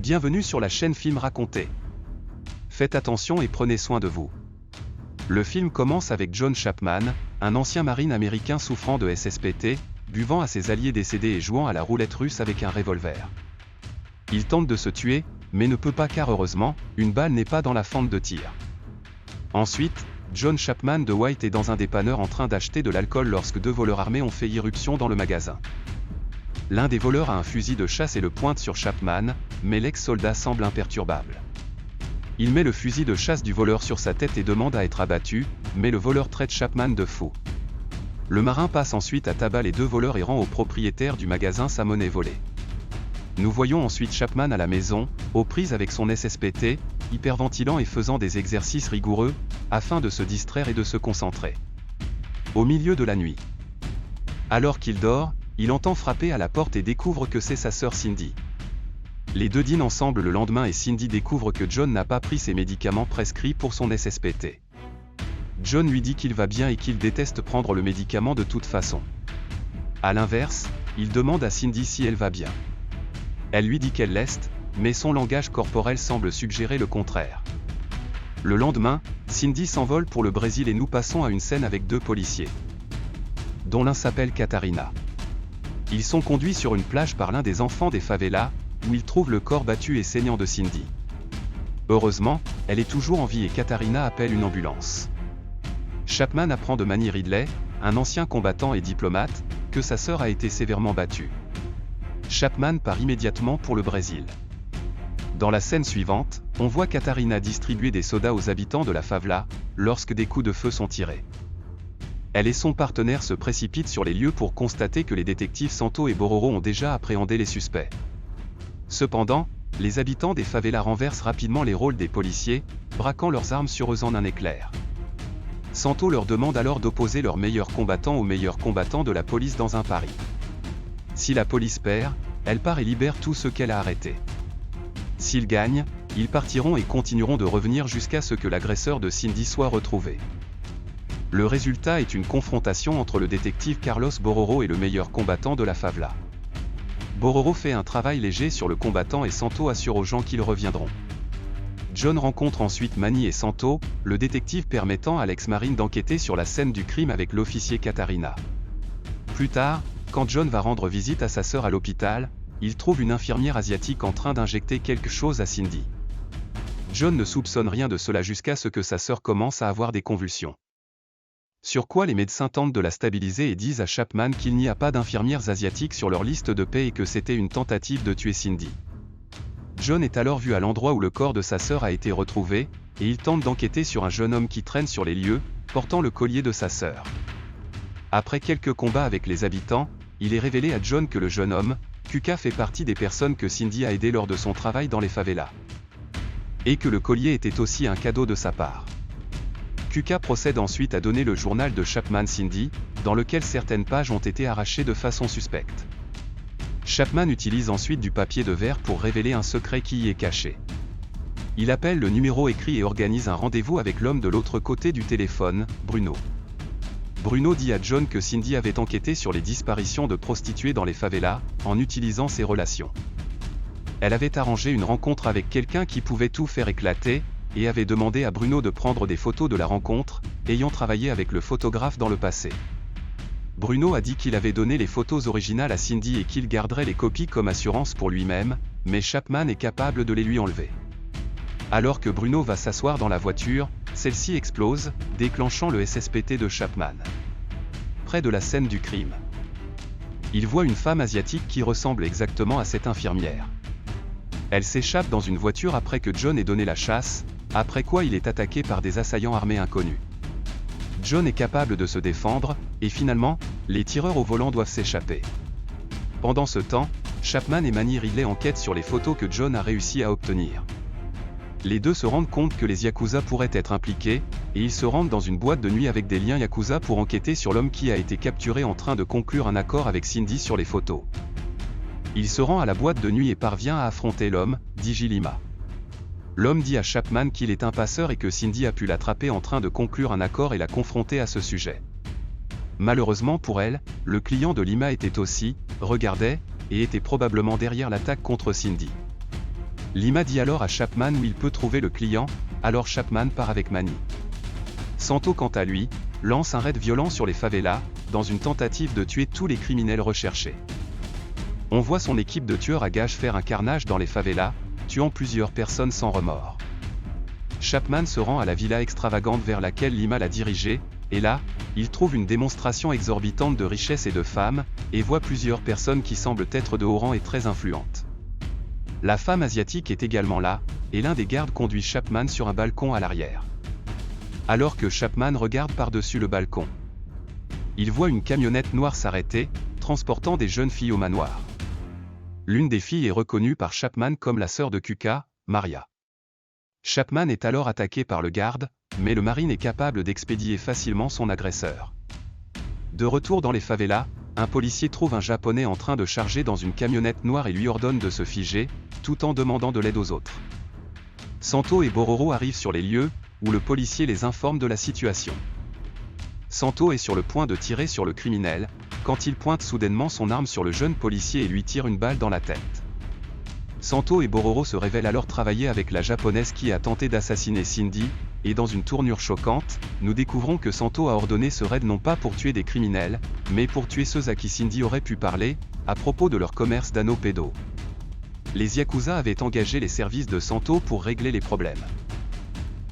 Bienvenue sur la chaîne Film Raconté. Faites attention et prenez soin de vous. Le film commence avec John Chapman, un ancien marine américain souffrant de SSPT, buvant à ses alliés décédés et jouant à la roulette russe avec un revolver. Il tente de se tuer, mais ne peut pas car heureusement, une balle n'est pas dans la fente de tir. Ensuite, John Chapman de White est dans un dépanneur en train d'acheter de l'alcool lorsque deux voleurs armés ont fait irruption dans le magasin. L'un des voleurs a un fusil de chasse et le pointe sur Chapman, mais l'ex-soldat semble imperturbable. Il met le fusil de chasse du voleur sur sa tête et demande à être abattu, mais le voleur traite Chapman de fou. Le marin passe ensuite à tabac les deux voleurs et rend au propriétaire du magasin sa monnaie volée. Nous voyons ensuite Chapman à la maison, aux prises avec son SSPT, hyperventilant et faisant des exercices rigoureux, afin de se distraire et de se concentrer. Au milieu de la nuit. Alors qu'il dort, il entend frapper à la porte et découvre que c'est sa sœur Cindy. Les deux dînent ensemble le lendemain et Cindy découvre que John n'a pas pris ses médicaments prescrits pour son SSPT. John lui dit qu'il va bien et qu'il déteste prendre le médicament de toute façon. À l'inverse, il demande à Cindy si elle va bien. Elle lui dit qu'elle l'est, mais son langage corporel semble suggérer le contraire. Le lendemain, Cindy s'envole pour le Brésil et nous passons à une scène avec deux policiers, dont l'un s'appelle Catarina. Ils sont conduits sur une plage par l'un des enfants des favelas, où ils trouvent le corps battu et saignant de Cindy. Heureusement, elle est toujours en vie et Catarina appelle une ambulance. Chapman apprend de Manny Ridley, un ancien combattant et diplomate, que sa sœur a été sévèrement battue. Chapman part immédiatement pour le Brésil. Dans la scène suivante, on voit Catarina distribuer des sodas aux habitants de la favela, lorsque des coups de feu sont tirés. Elle et son partenaire se précipitent sur les lieux pour constater que les détectives Santo et Bororo ont déjà appréhendé les suspects. Cependant, les habitants des favelas renversent rapidement les rôles des policiers, braquant leurs armes sur eux en un éclair. Santo leur demande alors d'opposer leurs meilleurs combattants aux meilleurs combattants de la police dans un pari. Si la police perd, elle part et libère tous ceux qu'elle a arrêtés. S'ils gagnent, ils partiront et continueront de revenir jusqu'à ce que l'agresseur de Cindy soit retrouvé. Le résultat est une confrontation entre le détective Carlos Bororo et le meilleur combattant de la favela. Bororo fait un travail léger sur le combattant et Santo assure aux gens qu'ils reviendront. John rencontre ensuite Manny et Santo, le détective permettant à l'ex-marine d'enquêter sur la scène du crime avec l'officier Catarina. Plus tard, quand John va rendre visite à sa sœur à l'hôpital, il trouve une infirmière asiatique en train d'injecter quelque chose à Cindy. John ne soupçonne rien de cela jusqu'à ce que sa sœur commence à avoir des convulsions. Sur quoi les médecins tentent de la stabiliser et disent à Chapman qu'il n'y a pas d'infirmières asiatiques sur leur liste de paix et que c'était une tentative de tuer Cindy. John est alors vu à l'endroit où le corps de sa sœur a été retrouvé, et il tente d'enquêter sur un jeune homme qui traîne sur les lieux, portant le collier de sa sœur. Après quelques combats avec les habitants, il est révélé à John que le jeune homme, Kuka, fait partie des personnes que Cindy a aidées lors de son travail dans les favelas. Et que le collier était aussi un cadeau de sa part. Kuka procède ensuite à donner le journal de Chapman Cindy, dans lequel certaines pages ont été arrachées de façon suspecte. Chapman utilise ensuite du papier de verre pour révéler un secret qui y est caché. Il appelle le numéro écrit et organise un rendez-vous avec l'homme de l'autre côté du téléphone, Bruno. Bruno dit à John que Cindy avait enquêté sur les disparitions de prostituées dans les favelas, en utilisant ses relations. Elle avait arrangé une rencontre avec quelqu'un qui pouvait tout faire éclater, et avait demandé à Bruno de prendre des photos de la rencontre, ayant travaillé avec le photographe dans le passé. Bruno a dit qu'il avait donné les photos originales à Cindy et qu'il garderait les copies comme assurance pour lui-même, mais Chapman est capable de les lui enlever. Alors que Bruno va s'asseoir dans la voiture, celle-ci explose, déclenchant le SSPT de Chapman. Près de la scène du crime, il voit une femme asiatique qui ressemble exactement à cette infirmière. Elle s'échappe dans une voiture après que John ait donné la chasse, après quoi il est attaqué par des assaillants armés inconnus. John est capable de se défendre, et finalement, les tireurs au volant doivent s'échapper. Pendant ce temps, Chapman et Manny Ridley enquêtent sur les photos que John a réussi à obtenir. Les deux se rendent compte que les Yakuza pourraient être impliqués, et ils se rendent dans une boîte de nuit avec des liens Yakuza pour enquêter sur l'homme qui a été capturé en train de conclure un accord avec Cindy sur les photos. Il se rend à la boîte de nuit et parvient à affronter l'homme, Digi Lima. L'homme dit à Chapman qu'il est un passeur et que Cindy a pu l'attraper en train de conclure un accord et la confronter à ce sujet. Malheureusement pour elle, le client de Lima était aussi, regardait, et était probablement derrière l'attaque contre Cindy. Lima dit alors à Chapman où il peut trouver le client, alors Chapman part avec Manny. Santo quant à lui, lance un raid violent sur les favelas, dans une tentative de tuer tous les criminels recherchés. On voit son équipe de tueurs à gages faire un carnage dans les favelas, tuant plusieurs personnes sans remords. Chapman se rend à la villa extravagante vers laquelle Lima l'a dirigé, et là, il trouve une démonstration exorbitante de richesse et de femmes, et voit plusieurs personnes qui semblent être de haut rang et très influentes. La femme asiatique est également là, et l'un des gardes conduit Chapman sur un balcon à l'arrière. Alors que Chapman regarde par-dessus le balcon, il voit une camionnette noire s'arrêter, transportant des jeunes filles au manoir. L'une des filles est reconnue par Chapman comme la sœur de Kuka, Maria. Chapman est alors attaqué par le garde, mais le Marine est capable d'expédier facilement son agresseur. De retour dans les favelas, un policier trouve un Japonais en train de charger dans une camionnette noire et lui ordonne de se figer, tout en demandant de l'aide aux autres. Santo et Bororo arrivent sur les lieux, où le policier les informe de la situation. Santo est sur le point de tirer sur le criminel, quand il pointe soudainement son arme sur le jeune policier et lui tire une balle dans la tête. Santo et Bororo se révèlent alors travailler avec la japonaise qui a tenté d'assassiner Cindy, et dans une tournure choquante, nous découvrons que Santo a ordonné ce raid non pas pour tuer des criminels, mais pour tuer ceux à qui Cindy aurait pu parler, à propos de leur commerce d'anneaux pédos. Les Yakuza avaient engagé les services de Santo pour régler les problèmes.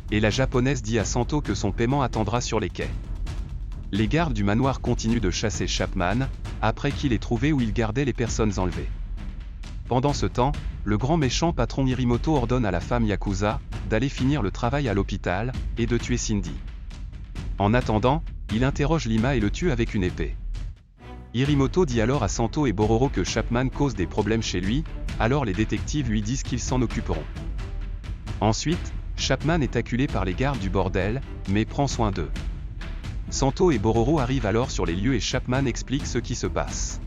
Et la japonaise dit à Santo que son paiement attendra sur les quais. Les gardes du manoir continuent de chasser Chapman, après qu'il ait trouvé où il gardait les personnes enlevées. Pendant ce temps, le grand méchant patron Hirimoto ordonne à la femme Yakuza d'aller finir le travail à l'hôpital et de tuer Cindy. En attendant, il interroge Lima et le tue avec une épée. Hirimoto dit alors à Santo et Bororo que Chapman cause des problèmes chez lui, alors les détectives lui disent qu'ils s'en occuperont. Ensuite, Chapman est acculé par les gardes du bordel, mais prend soin d'eux. Santo et Bororo arrivent alors sur les lieux et Chapman explique ce qui se passe.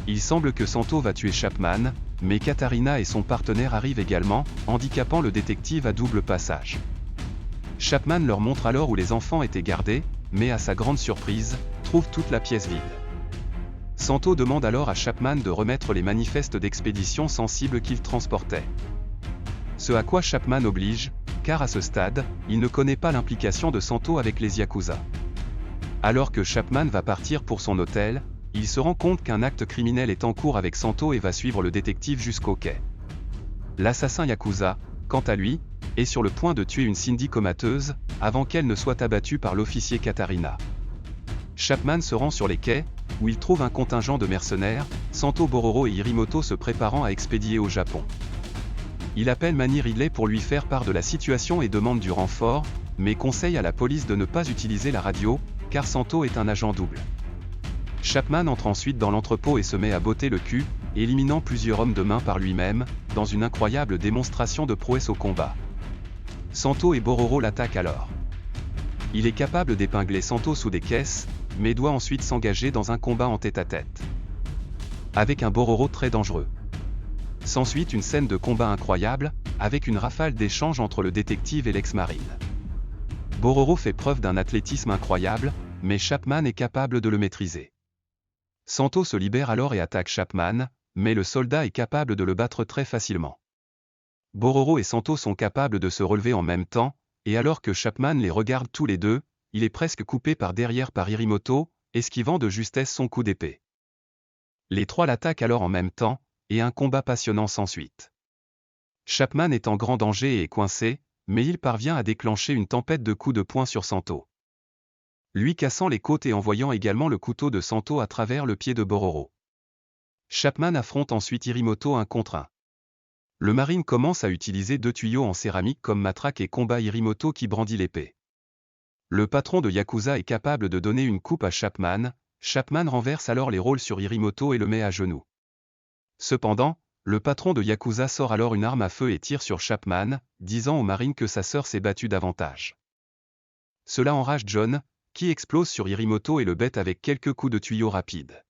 Il semble que Santo va tuer Chapman, mais Katarina et son partenaire arrivent également, handicapant le détective à double passage. Chapman leur montre alors où les enfants étaient gardés, mais à sa grande surprise, trouve toute la pièce vide. Santo demande alors à Chapman de remettre les manifestes d'expédition sensibles qu'il transportait. Ce à quoi Chapman oblige, car à ce stade, il ne connaît pas l'implication de Santo avec les Yakuza. Alors que Chapman va partir pour son hôtel, il se rend compte qu'un acte criminel est en cours avec Santo et va suivre le détective jusqu'au quai. L'assassin Yakuza, quant à lui, est sur le point de tuer une Cindy comateuse, avant qu'elle ne soit abattue par l'officier Katarina. Chapman se rend sur les quais, où il trouve un contingent de mercenaires, Santo, Bororo et Hirimoto se préparant à expédier au Japon. Il appelle Manny Ridley pour lui faire part de la situation et demande du renfort, mais conseille à la police de ne pas utiliser la radio, car Santo est un agent double. Chapman entre ensuite dans l'entrepôt et se met à botter le cul, éliminant plusieurs hommes de main par lui-même, dans une incroyable démonstration de prouesse au combat. Santo et Bororo l'attaquent alors. Il est capable d'épingler Santo sous des caisses, mais doit ensuite s'engager dans un combat en tête-à-tête. Avec un Bororo très dangereux. S'ensuit une scène de combat incroyable, avec une rafale d'échanges entre le détective et l'ex-marine. Bororo fait preuve d'un athlétisme incroyable, mais Chapman est capable de le maîtriser. Santo se libère alors et attaque Chapman, mais le soldat est capable de le battre très facilement. Bororo et Santo sont capables de se relever en même temps, et alors que Chapman les regarde tous les deux, il est presque coupé par derrière par Hirimoto, esquivant de justesse son coup d'épée. Les trois l'attaquent alors en même temps, et un combat passionnant s'ensuit. Chapman est en grand danger et est coincé, mais il parvient à déclencher une tempête de coups de poing sur Santo. Lui cassant les côtes et envoyant également le couteau de Santo à travers le pied de Bororo. Chapman affronte ensuite Hirimoto 1 contre 1. Le Marine commence à utiliser 2 tuyaux en céramique comme matraque et combat Hirimoto qui brandit l'épée. Le patron de Yakuza est capable de donner une coupe à Chapman, Chapman renverse alors les rôles sur Hirimoto et le met à genoux. Cependant, le patron de Yakuza sort alors une arme à feu et tire sur Chapman, disant au Marine que sa sœur s'est battue davantage. Cela enrage John, qui explose sur Hirimoto et le bête avec quelques coups de tuyau rapides.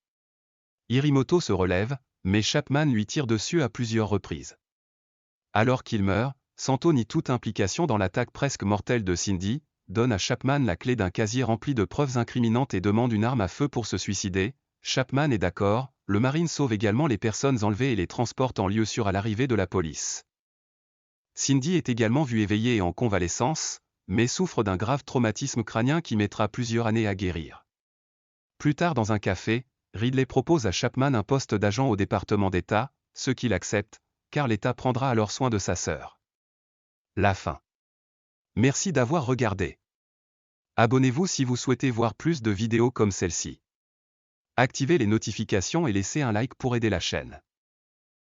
Hirimoto se relève, mais Chapman lui tire dessus à plusieurs reprises. Alors qu'il meurt, Santo nie toute implication dans l'attaque presque mortelle de Cindy, donne à Chapman la clé d'un casier rempli de preuves incriminantes et demande une arme à feu pour se suicider. Chapman est d'accord, le Marine sauve également les personnes enlevées et les transporte en lieu sûr à l'arrivée de la police. Cindy est également vue éveillée et en convalescence, mais souffre d'un grave traumatisme crânien qui mettra plusieurs années à guérir. Plus tard dans un café, Ridley propose à Chapman un poste d'agent au département d'État, ce qu'il accepte, car l'État prendra alors soin de sa sœur. La fin. Merci d'avoir regardé. Abonnez-vous si vous souhaitez voir plus de vidéos comme celle-ci. Activez les notifications et laissez un like pour aider la chaîne.